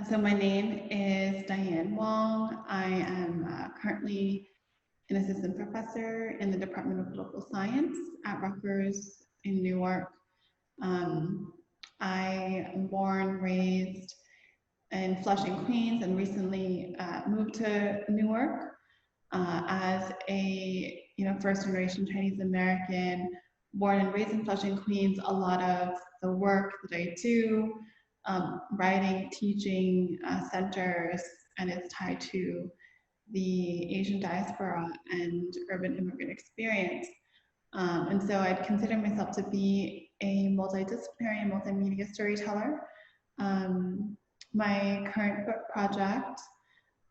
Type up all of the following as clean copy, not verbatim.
So my name is Diane Wong. I am currently an assistant professor in the Department of Political Science at Rutgers in Newark. Um, I am born, raised in Flushing, Queens, and recently moved to Newark as a first generation Chinese American, born and raised in Flushing, Queens. A lot of the work that I do, writing, teaching centers, and it's tied to the Asian diaspora and urban immigrant experience. And so I'd consider myself to be a multidisciplinary multimedia storyteller. Um, my current book project,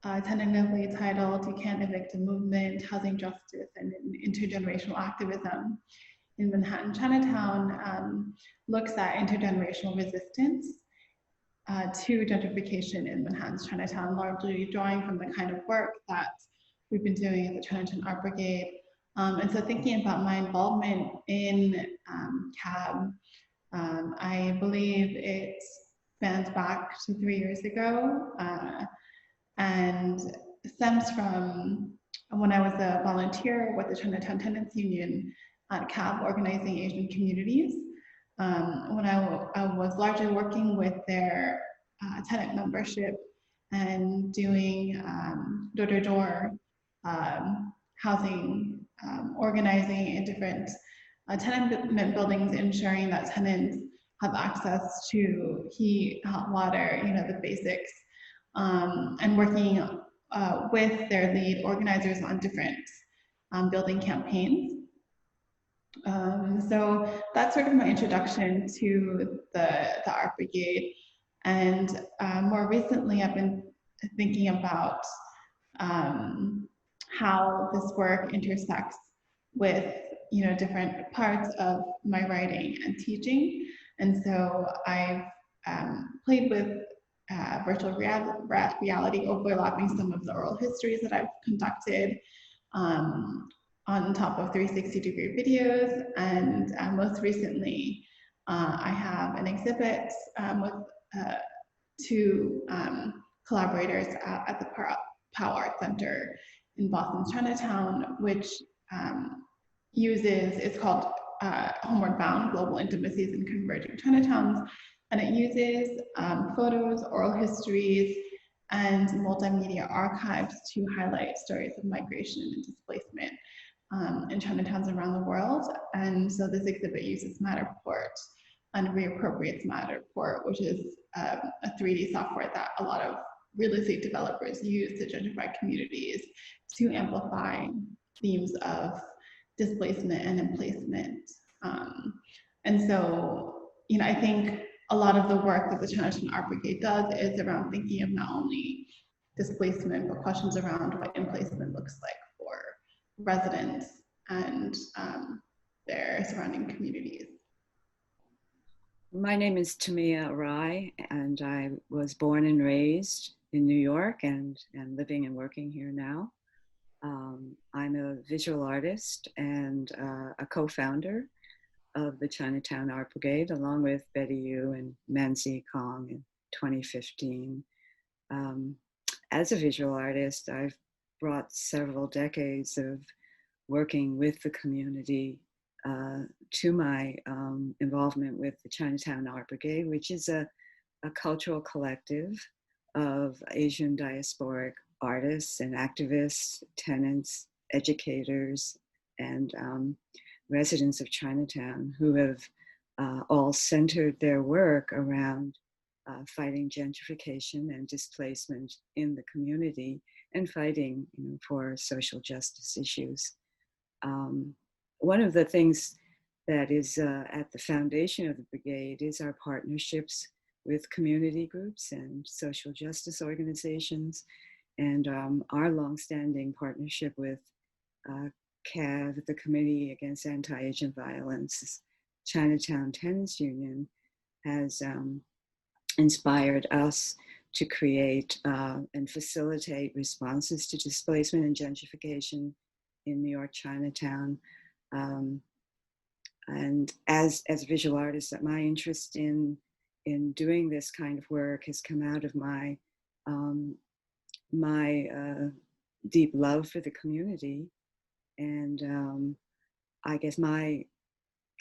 tentatively titled You Can't Evict a Movement, Housing Justice and Intergenerational Activism in Manhattan Chinatown, looks at intergenerational resistance to gentrification in Manhattan's Chinatown, largely drawing from the kind of work that we've been doing at the Chinatown Art Brigade. And so thinking about my involvement in CAB, I believe it spans back to 3 years ago and stems from when I was a volunteer with the Chinatown Tenants Union at CAB, organizing Asian communities. When I was largely working with their tenant membership and doing door-to-door housing, organizing in different tenement buildings, ensuring that tenants have access to heat, hot water, the basics, and working with their lead organizers on different building campaigns. So that's sort of my introduction to the Art Brigade. And more recently, I've been thinking about how this work intersects with different parts of my writing and teaching. And so I've played with virtual reality, overlapping some of the oral histories that I've conducted on top of 360-degree videos. And most recently, I have an exhibit with two collaborators at the Pow Art Center in Boston's Chinatown, which it's called Homeward Bound, Global Intimacies in Converging Chinatowns. And it uses photos, oral histories, and multimedia archives to highlight stories of migration and displacement in Chinatowns around the world. And so this exhibit uses Matterport and reappropriates Matterport, which is a 3D software that a lot of real estate developers use to gentrify communities to amplify themes of displacement and emplacement. And so, I think a lot of the work that the Chinatown Art Brigade does is around thinking of not only displacement, but questions around what emplacement looks like for residents and their surrounding communities. My name is Tamia Rai, and I was born and raised in New York and living and working here now. I'm a visual artist and a co-founder of the Chinatown Art Brigade, along with Betty Yu and Manzi Kong in 2015. As a visual artist, I've brought several decades of working with the community to my involvement with the Chinatown Art Brigade, which is a cultural collective of Asian diasporic artists and activists, tenants, educators, and residents of Chinatown who have all centered their work around fighting gentrification and displacement in the community and fighting for social justice issues. One of the things that is at the foundation of the brigade is our partnerships with community groups and social justice organizations, and our longstanding partnership with CAV, the Committee Against Anti-Asian Violence. Chinatown Tenants Union has inspired us to create and facilitate responses to displacement and gentrification in New York Chinatown. And as a visual artist, my interest in in doing this kind of work has come out of um, my deep love for the community, and I guess my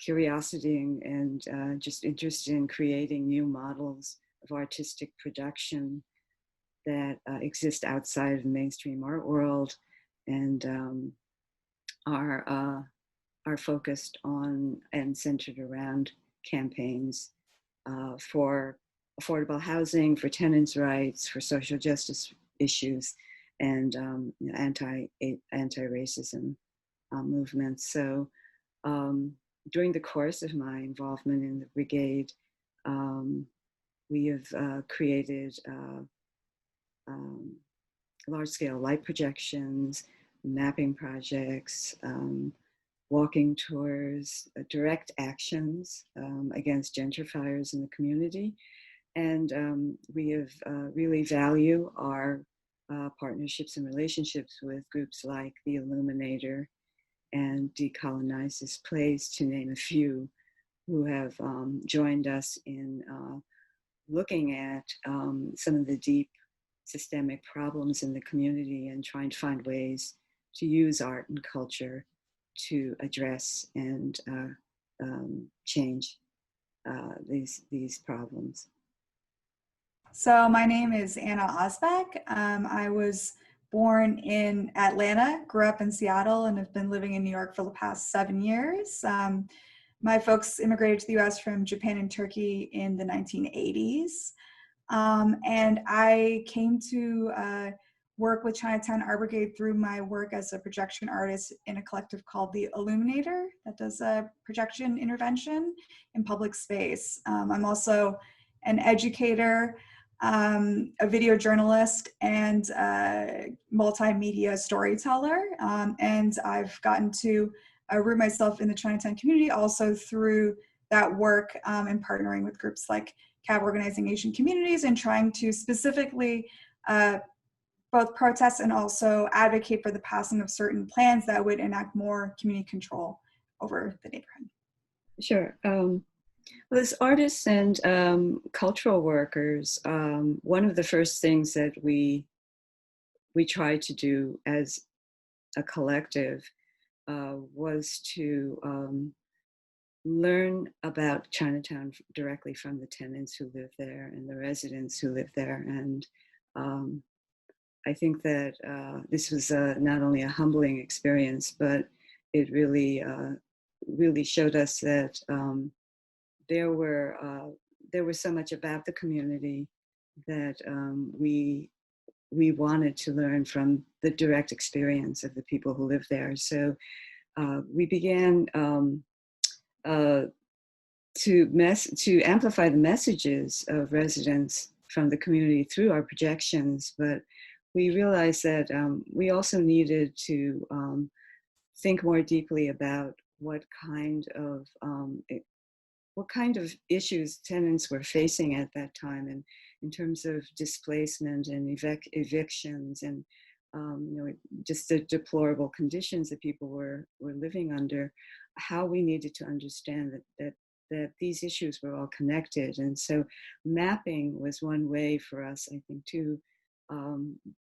curiosity and just interested in creating new models of artistic production that exist outside of the mainstream art world, and are are focused on and centered around campaigns for affordable housing, for tenants' rights, for social justice issues, and anti-racism movements. So during the course of my involvement in the brigade, we have created um, large-scale light projections, mapping projects, walking tours, direct actions against gentrifiers in the community. And we have really value our partnerships and relationships with groups like the Illuminator and Decolonize This Place, to name a few, who have joined us in looking at some of the deep systemic problems in the community and trying to find ways to use art and culture to address and change these problems. So my name is Anna Osbeck. I was born in Atlanta, grew up in Seattle, and have been living in New York for the past 7 years. My folks immigrated to the US from Japan and Turkey in the 1980s. And I came to work with Chinatown Art Brigade through my work as a projection artist in a collective called the Illuminator that does a projection intervention in public space. I'm also an educator, a video journalist, and a multimedia storyteller. And I've gotten to root myself in the Chinatown community also through that work and partnering with groups like CAB Organizing Asian Communities and trying to specifically both protest and also advocate for the passing of certain plans that would enact more community control over the neighborhood. Sure. Well, as artists and cultural workers, one of the first things that we tried to do as a collective was to learn about Chinatown directly from the tenants who live there and the residents who live there. And I think that this was not only a humbling experience, but it really, really showed us that there was so much about the community that we wanted to learn from the direct experience of the people who live there. So we began to amplify the messages of residents from the community through our projections, but we realized that we also needed to think more deeply about what kind of issues tenants were facing at that time, and in terms of displacement and evictions and just the deplorable conditions that people were living under, how we needed to understand that these issues were all connected. And so mapping was one way for us, I think, to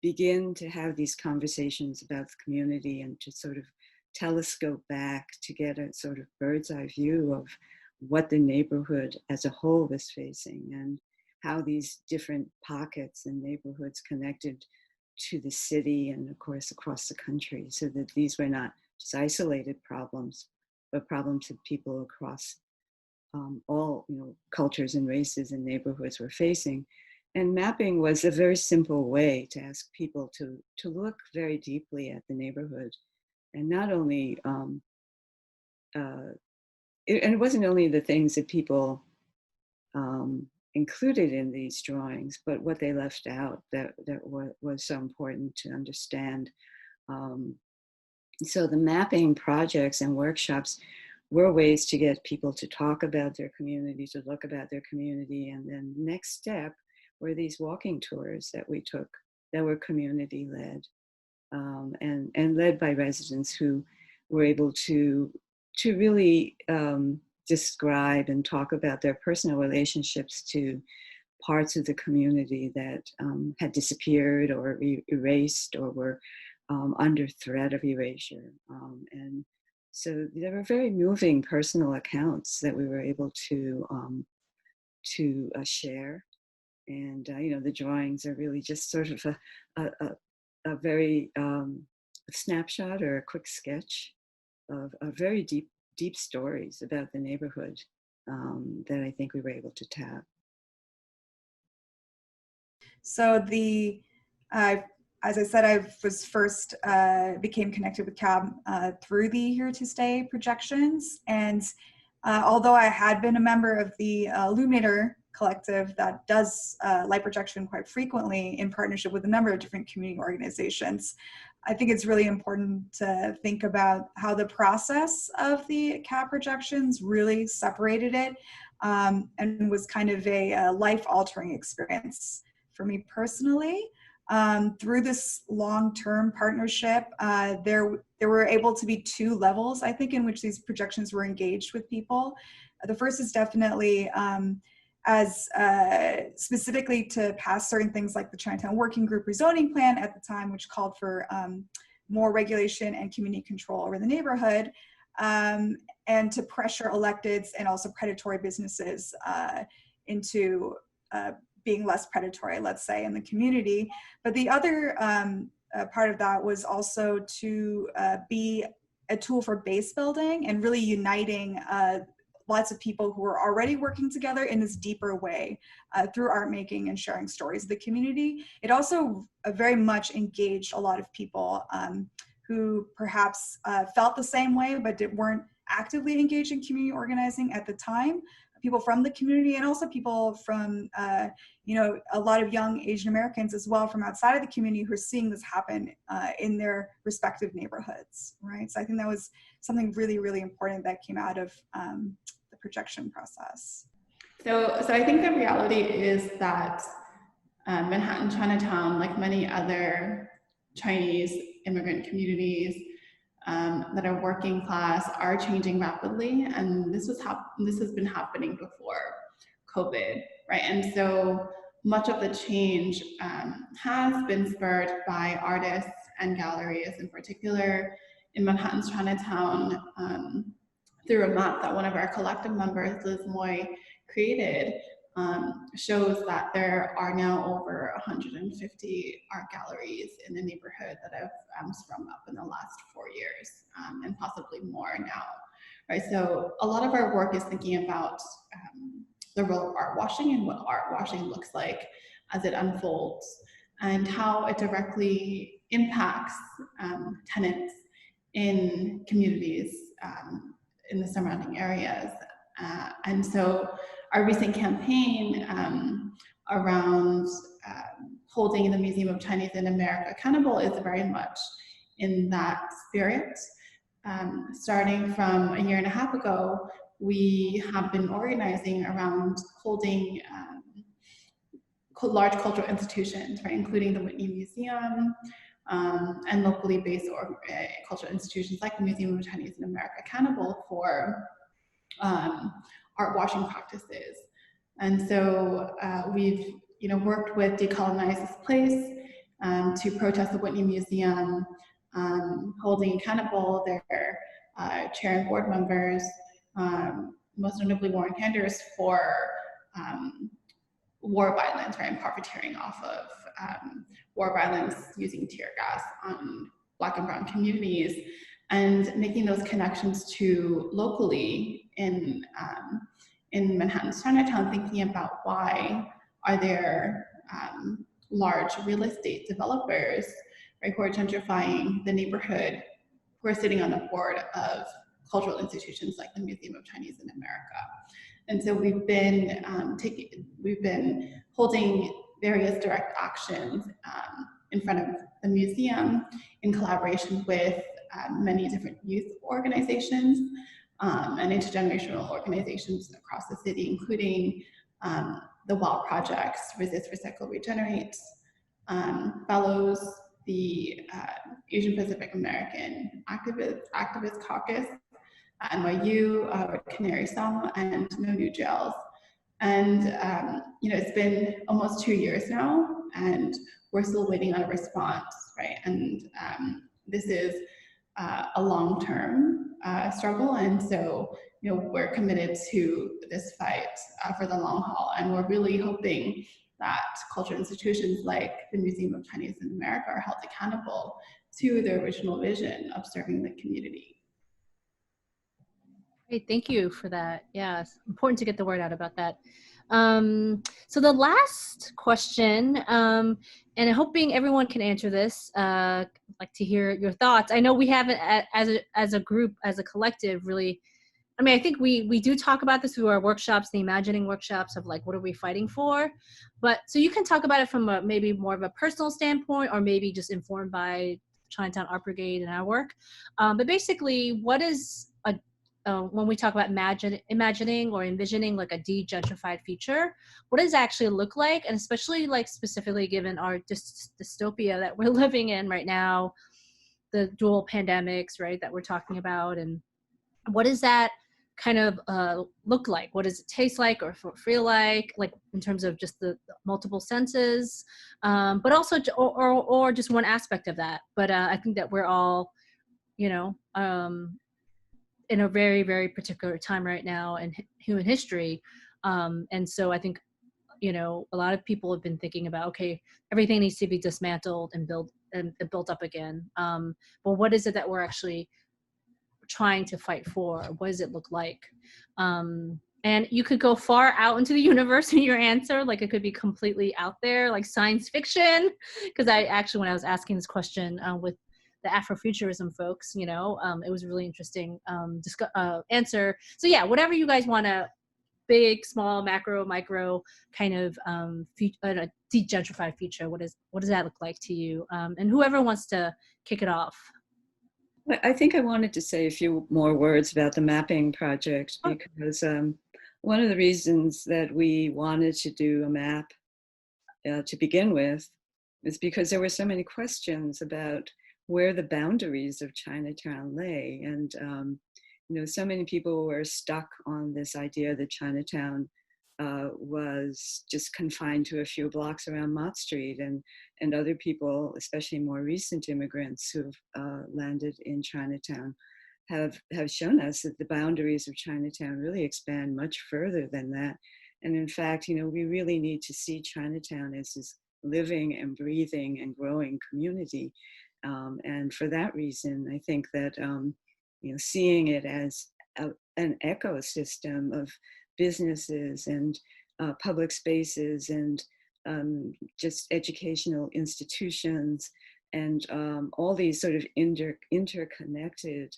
begin to have these conversations about the community and to sort of telescope back to get a sort of bird's eye view of what the neighborhood as a whole was facing and how these different pockets and neighborhoods connected to the city and of course across the country, so that these were not just isolated problems, but problems that people across all cultures and races and neighborhoods were facing. And mapping was a very simple way to ask people to look very deeply at the neighborhood, and not only it wasn't only the things that people included in these drawings, but what they left out that was so important to understand. So the mapping projects and workshops were ways to get people to talk about their community, to look about their community. And then next step were these walking tours that we took that were community led and led by residents who were able to really describe and talk about their personal relationships to parts of the community that had disappeared or erased or were under threat of erasure. And so there were very moving personal accounts that we were able to share. And the drawings are really just sort of a very snapshot or a quick sketch of very deep stories about the neighborhood that I think we were able to tap. So as I said, I was first became connected with CAB through the Here to Stay projections. And although I had been a member of the Illuminator Collective that does light projection quite frequently in partnership with a number of different community organizations, I think it's really important to think about how the process of the CAB projections really separated it and was kind of a life-altering experience for me personally. Through this long-term partnership, there were able to be two levels, I think, in which these projections were engaged with people. The first is definitely as specifically to pass certain things like the Chinatown Working Group rezoning plan at the time, which called for more regulation and community control over the neighborhood, and to pressure electeds and also predatory businesses into being less predatory, let's say, in the community. But the other part of that was also to be a tool for base building and really uniting lots of people who are already working together in this deeper way through art making and sharing stories of the community. It also very much engaged a lot of people who perhaps felt the same way but weren't actively engaged in community organizing at the time. People from the community and also people from, a lot of young Asian Americans as well from outside of the community who are seeing this happen in their respective neighborhoods, right? So I think that was something really, really important that came out of the projection process. So I think the reality is that Manhattan Chinatown, like many other Chinese immigrant communities that are working class, are changing rapidly, and this has been happening before COVID, right? And so much of the change has been spurred by artists and galleries, in particular in Manhattan's Chinatown, through a map that one of our collective members, Liz Moy, created. Shows that there are now over 150 art galleries in the neighborhood that have sprung up in the last 4 years, and possibly more now, right? So a lot of our work is thinking about the role of art washing and what art washing looks like as it unfolds, and how it directly impacts tenants in communities in the surrounding areas. And so our recent campaign around holding the Museum of Chinese in America accountable is very much in that spirit. Starting from a year and a half ago, we have been organizing around holding large cultural institutions, right, including the Whitney Museum, and locally based cultural institutions like the Museum of Chinese in America accountable for art washing practices. And so we've worked with Decolonize This Place to protest the Whitney Museum, holding accountable their chair and board members, most notably Warren Kanders, for war violence, right, and profiteering off of war violence using tear gas on Black and Brown communities, and making those connections to locally in Manhattan's Chinatown, thinking about why are there large real estate developers, right, who are gentrifying the neighborhood, who are sitting on the board of cultural institutions like the Museum of Chinese in America. And so we've been holding various direct actions in front of the museum in collaboration with many different youth organizations and intergenerational organizations across the city, including the WOW Projects, Resist, Recycle, Regenerate, Fellows, the Asian Pacific American Activist Caucus, at NYU, Canary Song, and no new jails. And it's been almost 2 years now, and we're still waiting on a response, right? And this is a long-term struggle, and so we're committed to this fight for the long haul, and we're really hoping that cultural institutions like the Museum of Chinese in America are held accountable to their original vision of serving the community. Great, thank you for that. Yeah, it's important to get the word out about that. So the last question, and I'm hoping everyone can answer this. I'd like to hear your thoughts. I know we haven't, as a group, as a collective, really. I mean, I think we do talk about this through our workshops, the imagining workshops of like, what are we fighting for? But so you can talk about it from maybe more of a personal standpoint, or maybe just informed by Chinatown Art Brigade and our work. But basically, what is when we talk about imagining or envisioning like a de-gentrified future, what does it actually look like? And especially like specifically given our dystopia that we're living in right now, the dual pandemics, right, that we're talking about, and what does that kind of look like? What does it taste like or feel like in terms of just the multiple senses, but also, or just one aspect of that. But I think that we're all, in a very, very particular time right now in human history. And so I think, a lot of people have been thinking about, okay, everything needs to be dismantled and built up again. But what is it that we're actually trying to fight for? What does it look like? And you could go far out into the universe in your answer. Like it could be completely out there, like science fiction. Because I actually, when I was asking this question with the Afrofuturism folks, it was a really interesting answer. So yeah, whatever you guys want to, big, small, macro, micro, kind of a de-gentrified future. What does that look like to you? And whoever wants to kick it off. I think I wanted to say a few more words about the mapping project, because one of the reasons that we wanted to do a map to begin with is because there were so many questions about where the boundaries of Chinatown lay. And, so many people were stuck on this idea that Chinatown was just confined to a few blocks around Mott Street, and other people, especially more recent immigrants who've landed in Chinatown, have shown us that the boundaries of Chinatown really expand much further than that. And in fact, we really need to see Chinatown as this living and breathing and growing community. And for that reason, I think that seeing it as an ecosystem of businesses and public spaces and just educational institutions and all these sort of interconnected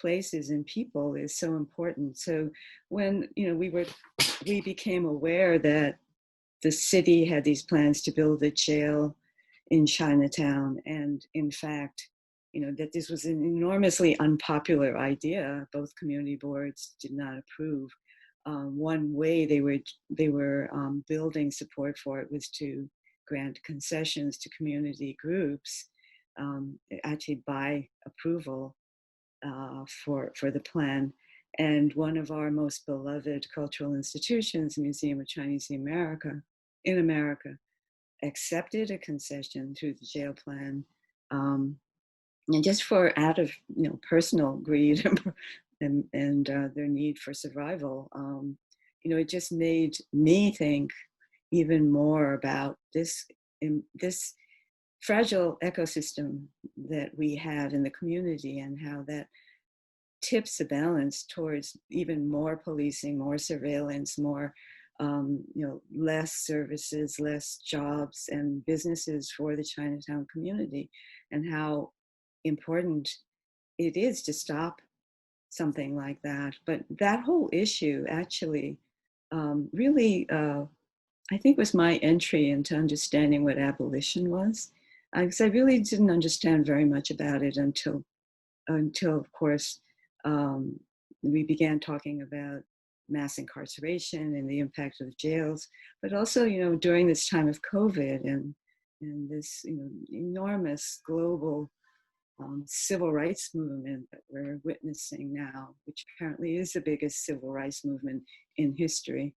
places and people is so important. So when we became aware that the city had these plans to build a jail in Chinatown, and in fact, that this was an enormously unpopular idea. Both community boards did not approve. One way they were building support for it was to grant concessions to community groups, actually by approval for the plan. And one of our most beloved cultural institutions, the Museum of Chinese in America, accepted a concession through the jail plan. And just out of personal greed and their need for survival, it just made me think even more about this fragile ecosystem that we have in the community, and how that tips the balance towards even more policing, more surveillance, more less services, less jobs and businesses for the Chinatown community, and how important it is to stop something like that. But that whole issue actually really, I think, was my entry into understanding what abolition was. Because I really didn't understand very much about it until of course, we began talking about mass incarceration and the impact of jails, but also, during this time of COVID and this, enormous global civil rights movement that we're witnessing now, which apparently is the biggest civil rights movement in history.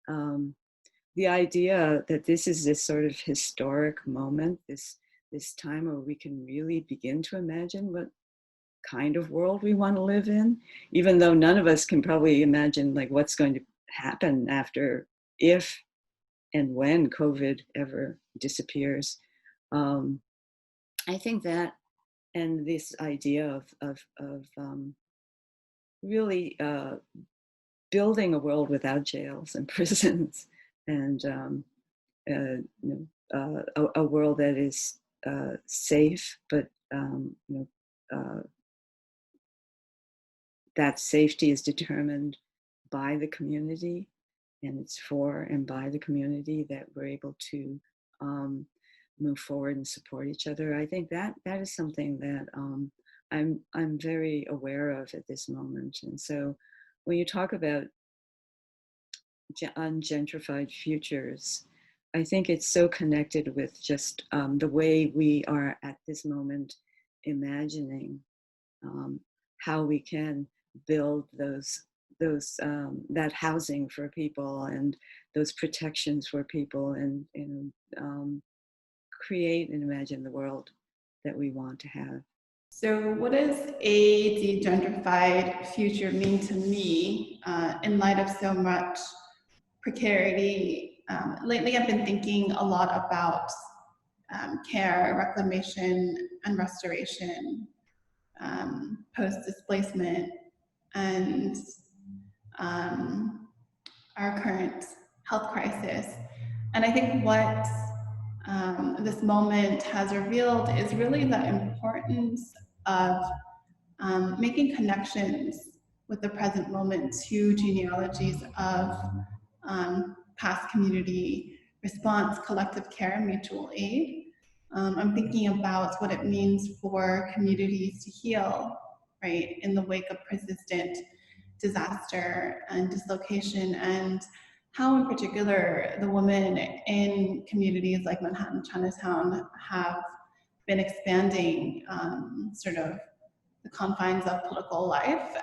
The idea that this is this sort of historic moment, this time where we can really begin to imagine what kind of world we want to live in, even though none of us can probably imagine like what's going to happen after, if and when COVID ever disappears. I think that, and this idea of really building a world without jails and prisons, and a world that is safe, but that safety is determined by the community, and it's for and by the community that we're able to move forward and support each other. I think that is something that I'm very aware of at this moment. And so when you talk about ungentrified futures, I think it's so connected with just the way we are at this moment imagining how we can build that housing for people and those protections for people, and create and imagine the world that we want to have. So what does a degentrified future mean to me in light of so much precarity? Lately, I've been thinking a lot about care, reclamation, and restoration, post-displacement, and our current health crisis. And I think what this moment has revealed is really the importance of making connections with the present moment to genealogies of past community response, collective care, and mutual aid. I'm thinking about what it means for communities to heal, right, in the wake of persistent disaster and dislocation, and how in particular the women in communities like Manhattan Chinatown have been expanding sort of the confines of political life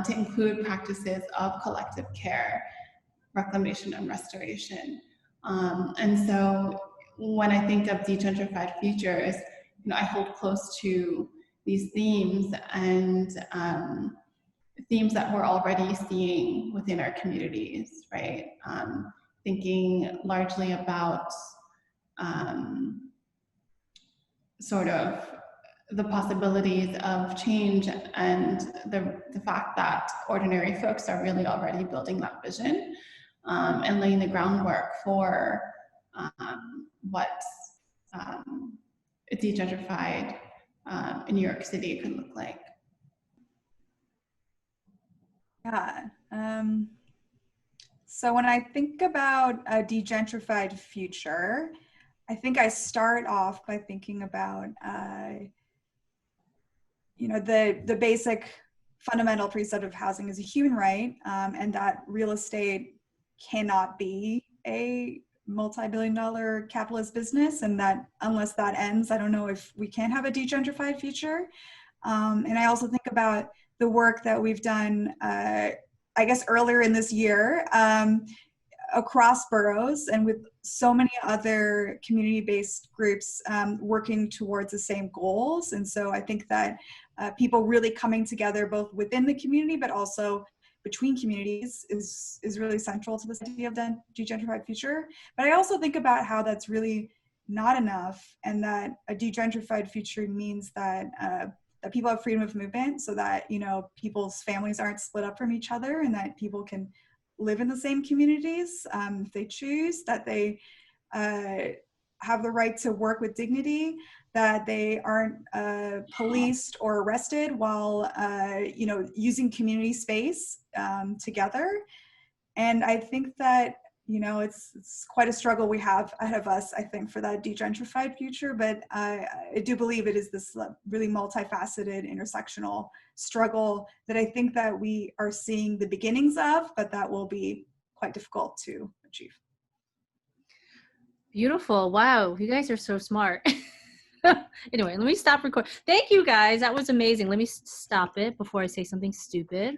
to include practices of collective care, reclamation, and restoration. And so when I think of degentrified futures, I hold close to these themes, and themes that we're already seeing within our communities, right? Thinking largely about sort of the possibilities of change, and the fact that ordinary folks are really already building that vision and laying the groundwork for what a degentrified in New York City could look like. Yeah. So when I think about a degentrified future, I think I start off by thinking about, the basic fundamental precept of housing is a human right, and that real estate cannot be a multi-billion-dollar capitalist business, and that unless that ends, I don't know if we can have a degentrified future. And I also think about the work that we've done, I guess earlier in this year, across boroughs and with so many other community-based groups working towards the same goals. And so I think that people really coming together both within the community but also between communities is really central to this idea of the degentrified future. But I also think about how that's really not enough, and that a degentrified future means that that people have freedom of movement, so that people's families aren't split up from each other, and that people can live in the same communities if they choose, that they have the right to work with dignity, that they aren't policed or arrested while using community space together. And I think that it's quite a struggle we have ahead of us, I think, for that degentrified future. But I do believe it is this really multifaceted, intersectional struggle that I think that we are seeing the beginnings of, but that will be quite difficult to achieve. Beautiful. Wow, you guys are so smart. Anyway, let me stop recording. Thank you guys. That was amazing. Let me stop it before I say something stupid.